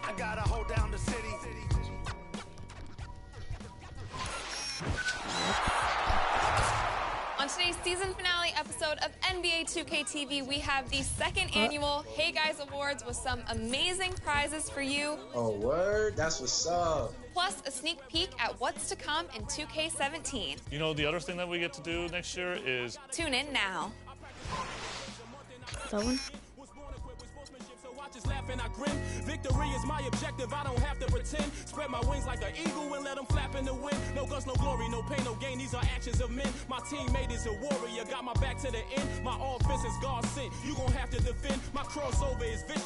I gotta hold down the city. On today's season finale episode of NBA 2K TV, we have the second annual Hey Guys Awards with some amazing prizes for you. Oh, word? That's what's up. Plus a sneak peek at what's to come in 2K17. You know, the other thing that we get to do next year is... Tune in now. That one? Just laugh and I grin. Victory is my objective, I don't have to pretend. Spread my wings like an eagle and let them flap in the wind. No guns, no glory, no pain, no gain. These are actions of men. My teammate is a warrior, got my back to the end. My offense is God sent. You gon' have to defend. My crossover is vicious.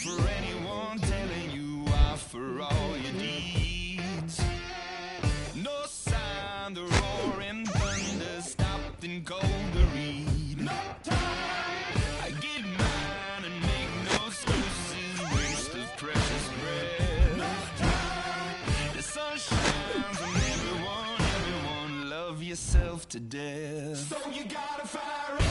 For anyone telling you off for all your deeds. No sign, the roaring thunder stopped and cold to read. No time! I get mine and make no excuses, waste of precious breath. No time! The sun shines on everyone, love yourself to death. So you gotta fire up.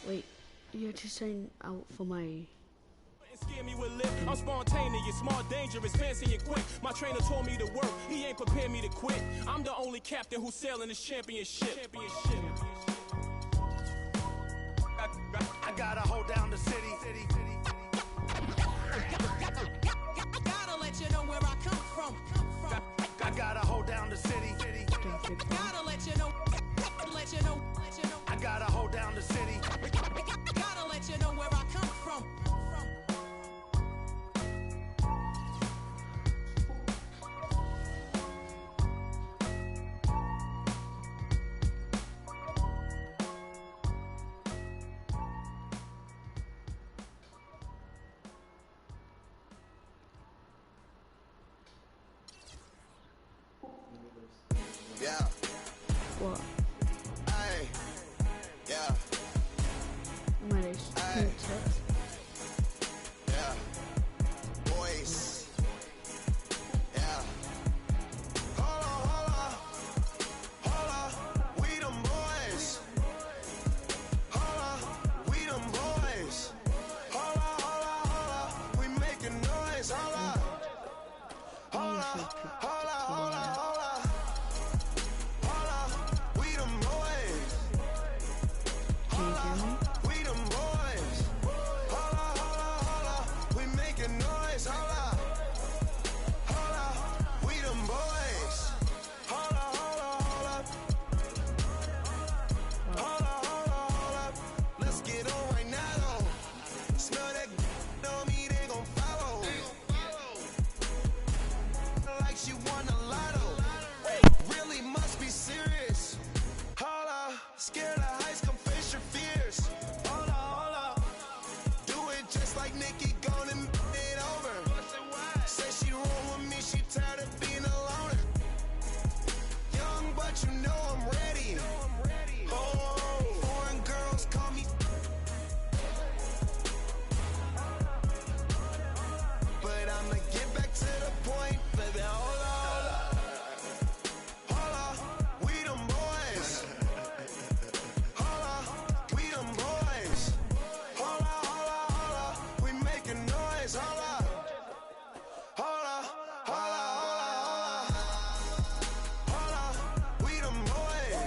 Wait, you're just saying out for my... Scare me with lip. I'm spontaneous, smart, dangerous, fancy and quick. My trainer told me to work, he ain't prepared me to quit. I'm the only captain who's sailing this championship. I gotta hold down the city. Gotta let you know where I come from. I gotta hold down the city. Gotta let you know. I gotta hold down the city. Gotta let you know where I come from. Yeah. What? Hey. Yeah. My days. Hey. Yeah. Boys. Yeah. Hold on. We them boys. Hold on. We them boys. Hold on. We making noise. Hold on. We them boys. Can you hear me? We them boys. Hold on. We making noise. Hold on. We them boys. Hold up. Let's get on right now. Smell that on me, they gon' follow. Like she won a lotto. Really must be serious. Hold up. Scared of heights, come face your fears. Hold up. Do it just like Nikki, gone and it over. Say she roll with me, she tired of being a loner. Young, but you know I'm ready. Oh, foreign girls call me. But I'ma get back to the point, baby. Hold up. We them boys. We them boys. Hold up. We making noise. Hold up. We them boys.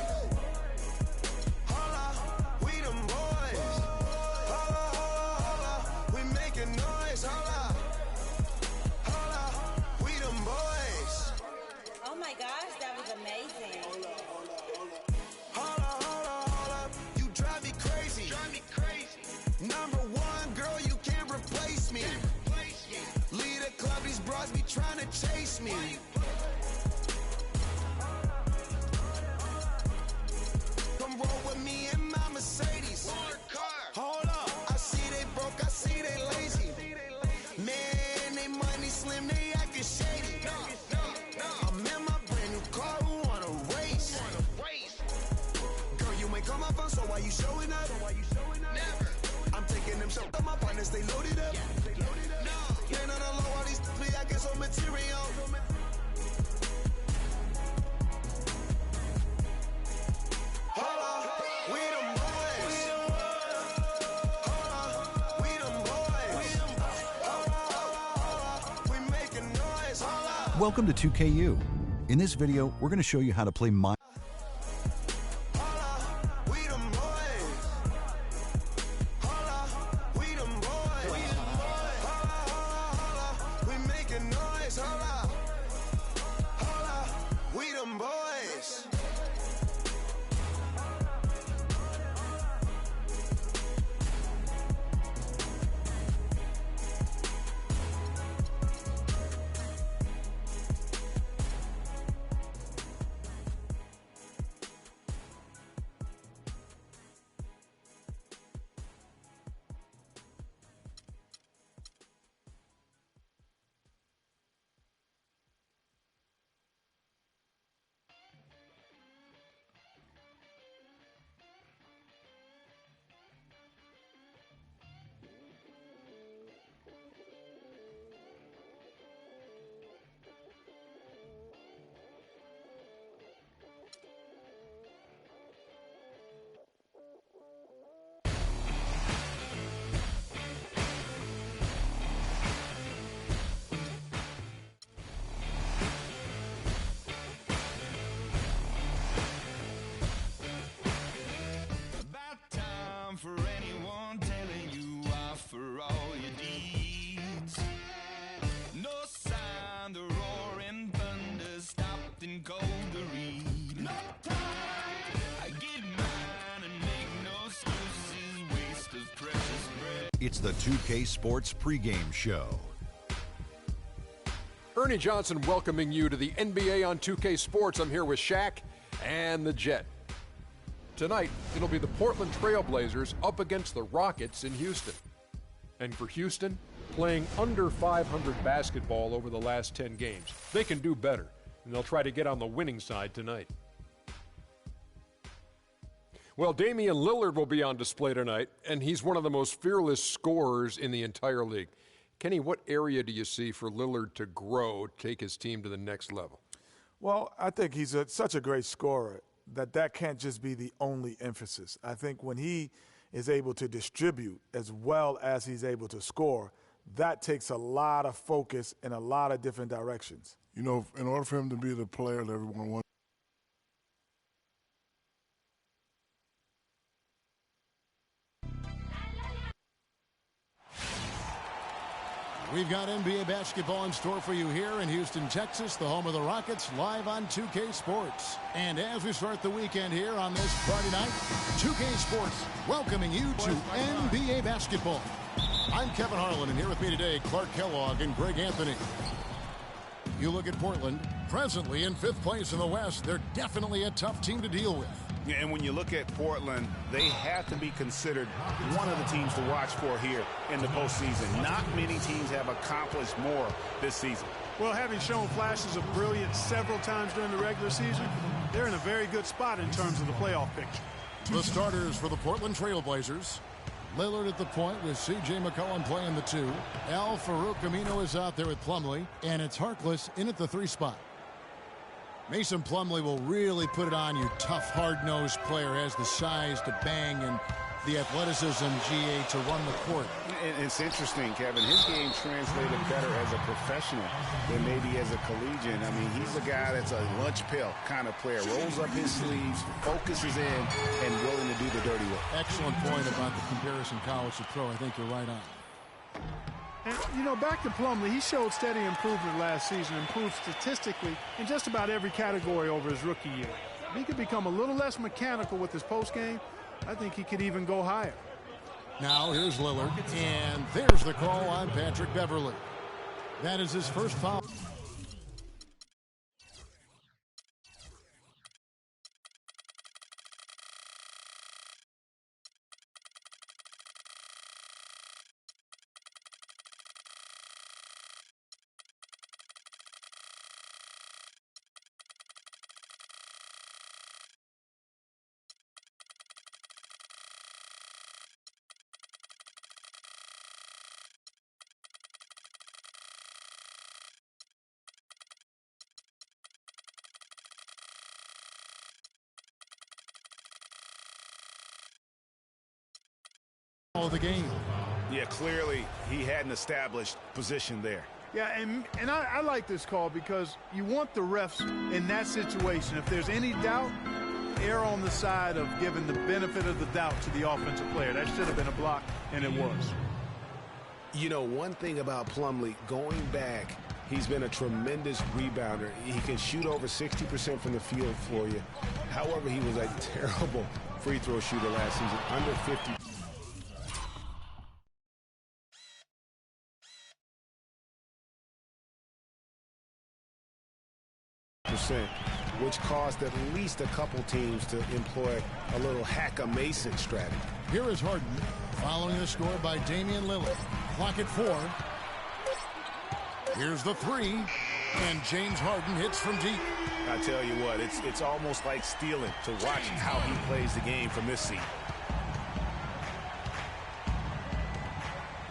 We them boys. We making noise. We them boys. Oh my gosh, that was amazing. Hold up. You drive me crazy. Number one, girl, you can't replace me. Lead a club, these bras be trying to chase me. Come roll with me in my Mercedes. so why you showing up? Never. I'm taking them shots on my partners, they loaded up. No. Man on the low, all these play, I get some material. Holla, we them boys. Holla, we them boys. Holla, we making noise. Holla. Welcome to 2KU. In this video, we're going to show you how to play my... For anyone telling you off for all your deeds. No sign the roaring thunder stopped and cold to read. No time. I get mine and make no excuses, waste of precious breath. It's the 2K Sports pregame show. Ernie Johnson welcoming you to the NBA on 2K Sports. I'm here with Shaq and the Jet. Tonight, it'll be the Portland Trail Blazers up against the Rockets in Houston. And for Houston, playing under 500 basketball over the last 10 games. They can do better, and they'll try to get on the winning side tonight. Well, Damian Lillard will be on display tonight, and he's one of the most fearless scorers in the entire league. Kenny, what area do you see for Lillard to grow, take his team to the next level? Well, I think he's such a great scorer that can't just be the only emphasis. I think when he is able to distribute as well as he's able to score, that takes a lot of focus in a lot of different directions. You know, in order for him to be the player that everyone wants, we've got NBA basketball in store for you here in Houston, Texas, the home of the Rockets, live on 2K Sports. And as we start the weekend here on this Friday night, 2K Sports welcoming you to NBA basketball. I'm Kevin Harlan, and here with me today, Clark Kellogg and Greg Anthony. You look at Portland, presently in 5th place in the West. They're definitely a tough team to deal with. Yeah, and when you look at Portland, they have to be considered one of the teams to watch for here in the postseason. Not many teams have accomplished more this season. Well, having shown flashes of brilliance several times during the regular season, they're in a very good spot in terms of the playoff picture. The starters for the Portland Trail Blazers. Lillard at the point with C.J. McCollum playing the 2. Al-Farouq Amino is out there with Plumlee, and it's Harkless in at the 3 spot. Mason Plumlee will really put it on you. Tough, hard-nosed player, has the size to bang and the athleticism, GA, to run the court. And it's interesting, Kevin. His game translated better as a professional than maybe as a collegiate. I mean, he's a guy that's a lunch pail kind of player. Rolls up his sleeves, focuses in, and willing to do the dirty work. Excellent point about the comparison college to pro. I think you're right on. And, you know, back to Plumlee, he showed steady improvement last season, improved statistically in just about every category over his rookie year. If he could become a little less mechanical with his postgame, I think he could even go higher. Now here's Lillard, and there's the call on Patrick Beverley. That is his first foul. of the game. Yeah, clearly he had an established position there. Yeah, and I like this call because you want the refs in that situation. If there's any doubt, err on the side of giving the benefit of the doubt to the offensive player. That should have been a block, and it was. You know, one thing about Plumlee, going back, he's been a tremendous rebounder. He can shoot over 60% from the field for you. However, he was a terrible free throw shooter last season, under 50%. Which caused at least a couple teams to employ a little hack-a-Mason strategy. Here is Harden, following the score by Damian Lillard. Clock at 4. Here's the 3, and James Harden hits from deep. I tell you what, it's almost like stealing to watch how he plays the game from this seat.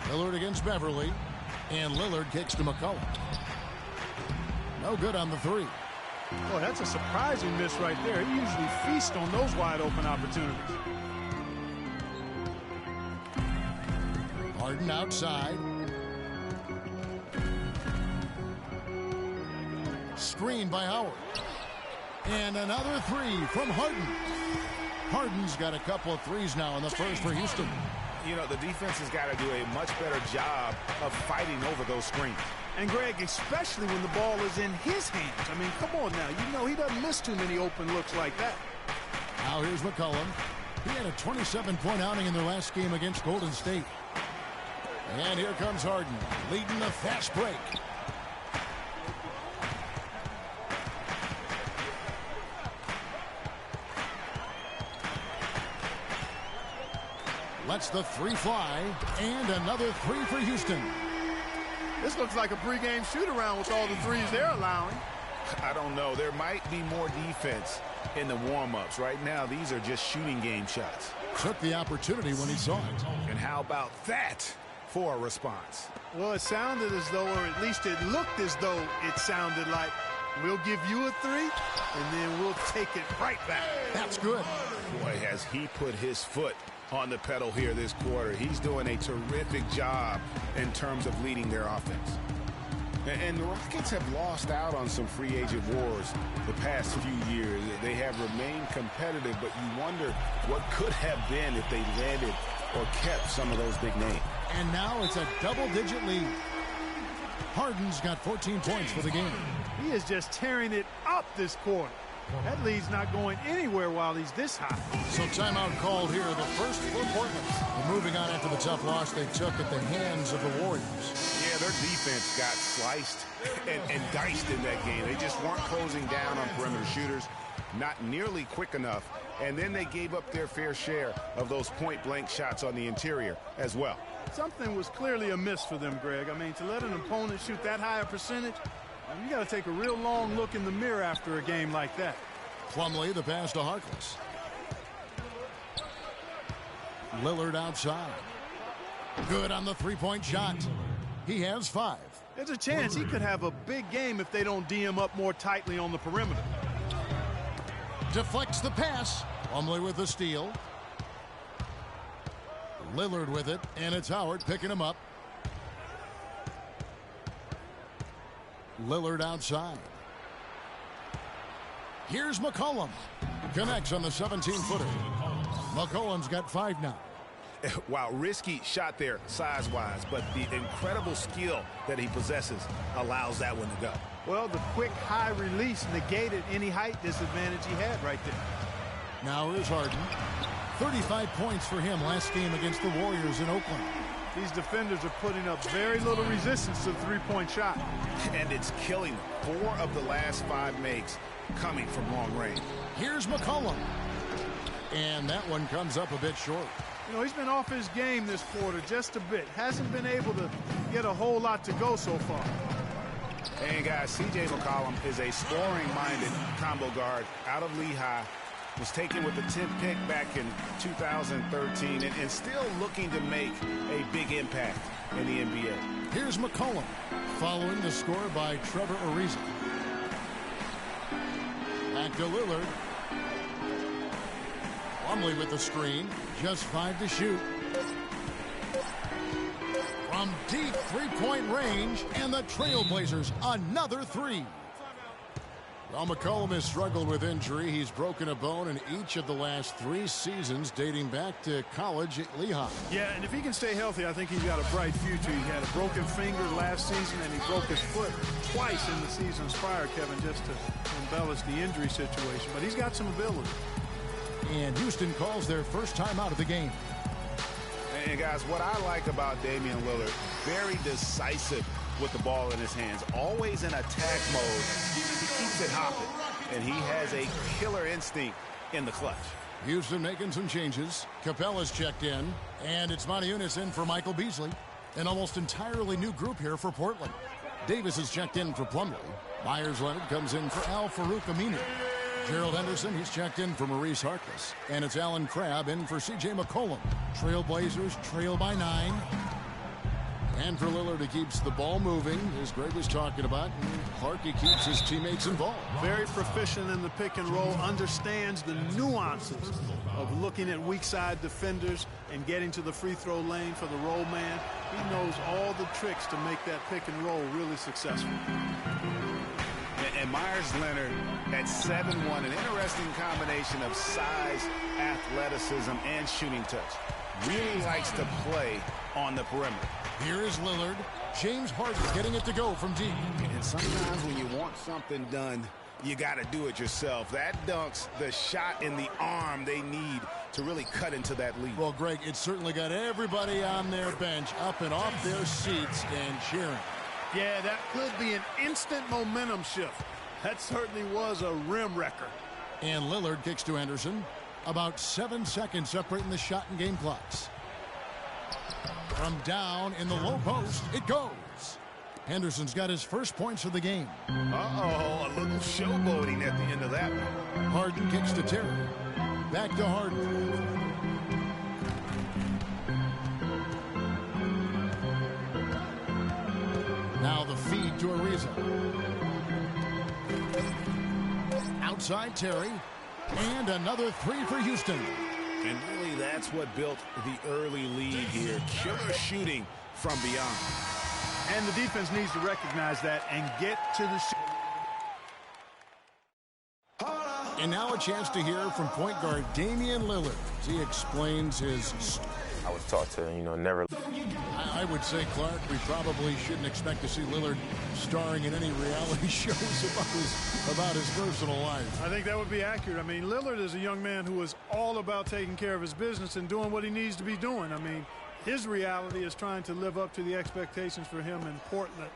Lillard against Beverly, and Lillard kicks to McCollum. No good on the 3. Boy, that's a surprising miss right there. He usually feasts on those wide-open opportunities. Harden outside. Screen by Howard. And another 3 from Harden. Harden's got a couple of threes now in the first for Houston. You know, the defense has got to do a much better job of fighting over those screens. And, Greg, especially when the ball is in his hands. I mean, come on now. You know he doesn't miss too many open looks like that. Now here's McCollum. He had a 27-point outing in their last game against Golden State. And here comes Harden, leading the fast break. Lets the 3 fly, and another 3 for Houston. This looks like a pregame shoot-around with all the threes they're allowing. I don't know. There might be more defense in the warm-ups. Right now, these are just shooting game shots. Took the opportunity when he saw it. And how about that for a response? Well, it sounded as though, or at least it looked as though it sounded like, we'll give you a 3, and then we'll take it right back. That's good. Boy, has he put his foot on the pedal here this quarter. He's doing a terrific job in terms of leading their offense. And the Rockets have lost out on some free agent wars the past few years. They have remained competitive, but you wonder what could have been if they landed or kept some of those big names. And now it's a double-digit lead. Harden's got 14 points for the game. He is just tearing it up this quarter. That lead's not going anywhere while he's this high. So timeout called here, the first for Portland. We're moving on after the tough loss they took at the hands of the Warriors. Yeah, their defense got sliced and diced in that game. They just weren't closing down on perimeter shooters, not nearly quick enough, and then they gave up their fair share of those point-blank shots on the interior as well. Something was clearly amiss for them, Greg. I mean, to let an opponent shoot that high a percentage, you got to take a real long look in the mirror after a game like that. Plumlee, the pass to Harkless. Lillard outside. Good on the three-point shot. He has 5. There's a chance he could have a big game if they don't D him up more tightly on the perimeter. Deflects the pass. Plumlee with the steal. Lillard with it, and it's Howard picking him up. Lillard outside. Here's McCollum. Connects on the 17-footer. McCollum's got 5 now. Wow, risky shot there size-wise, but the incredible skill that he possesses allows that one to go. Well, the quick high release negated any height disadvantage he had right there. Now here's Harden. 35 points for him last game against the Warriors in Oakland. These defenders are putting up very little resistance to the three-point shot. And it's killing them. 4 of the last 5 makes coming from long range. Here's McCollum. And that one comes up a bit short. You know, he's been off his game this quarter just a bit. Hasn't been able to get a whole lot to go so far. And guys, C.J. McCollum is a scoring-minded combo guard out of Lehigh. Was taken with the 10th pick back in 2013 and still looking to make a big impact in the NBA. Here's McCollum following the score by Trevor Ariza. Back to Lillard. Plumlee with the screen. Just 5 to shoot. from deep three-point range, and the Trailblazers another three. Well, McCollum has struggled with injury. He's broken a bone in each of the last 3 seasons, dating back to college at Lehigh. Yeah, and if he can stay healthy, I think he's got a bright future. He had a broken finger last season, and he broke his foot twice in the seasons prior, Kevin, just to embellish the injury situation. But he's got some ability. And Houston calls their first time out of the game. And guys, what I like about Damian Lillard, very decisive with the ball in his hands, always in attack mode. He keeps it hopping, and he has a killer instinct in the clutch. Houston making some changes. Capella's checked in, and it's Moniunas in for Michael Beasley. An almost entirely new group here for Portland. Davis is checked in for Plumlee. Myers-Leonard comes in for Al-Farouq Aminu. Gerald Henderson, he's checked in for Maurice Harkless. And it's Alan Crabb in for C.J. McCollum. Trailblazers trail by 9. And for Lillard, he keeps the ball moving, as Greg was talking about. And Clark, he keeps his teammates involved. Very proficient in the pick and roll, understands the nuances of looking at weak side defenders and getting to the free throw lane for the roll man. He knows all the tricks to make that pick and roll really successful. And Myers-Leonard at 7'1", an interesting combination of size, athleticism, and shooting touch. Really likes to play on the perimeter. Here is Lillard. James Harden getting it to go from deep. And sometimes when you want something done, you got to do it yourself. That dunks the shot in the arm they need to really cut into that lead. Well, Greg, it certainly got everybody on their bench up and off their seats and cheering. Yeah, that could be an instant momentum shift. That certainly was a rim wrecker. And Lillard kicks to Henderson. About 7 seconds separating the shot and game clocks. From down in the low post, it goes. Henderson's got his first points of the game. Uh-oh, a little showboating at the end of that one. Harden kicks to Terry. Back to Harden. Now the feed to Ariza. Outside Terry. And another three for Houston. And really, that's what built the early lead here. Killer shooting from beyond. And the defense needs to recognize that and get to the And now a chance to hear from point guard Damian Lillard as he explains his... I was taught to, never... I would say, Clark, we probably shouldn't expect to see Lillard starring in any reality shows about his personal life. I think that would be accurate. I mean, Lillard is a young man who is all about taking care of his business and doing what he needs to be doing. I mean, his reality is trying to live up to the expectations for him in Portland.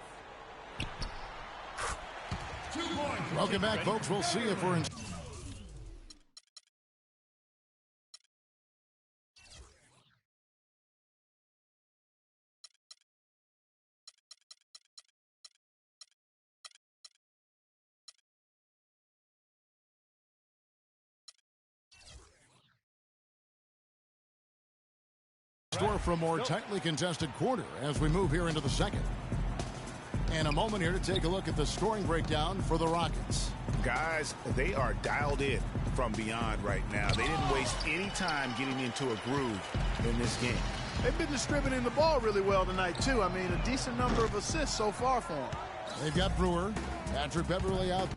Welcome back, folks. We'll see if we're in... Store for a more tightly contested quarter as we move here into the second. And a moment here to take a look at the scoring breakdown for the Rockets. Guys, they are dialed in from beyond right now. They didn't waste any time getting into a groove in this game. They've been distributing the ball really well tonight, too. I mean, a decent number of assists so far for them. They've got Brewer, Patrick Beverly out.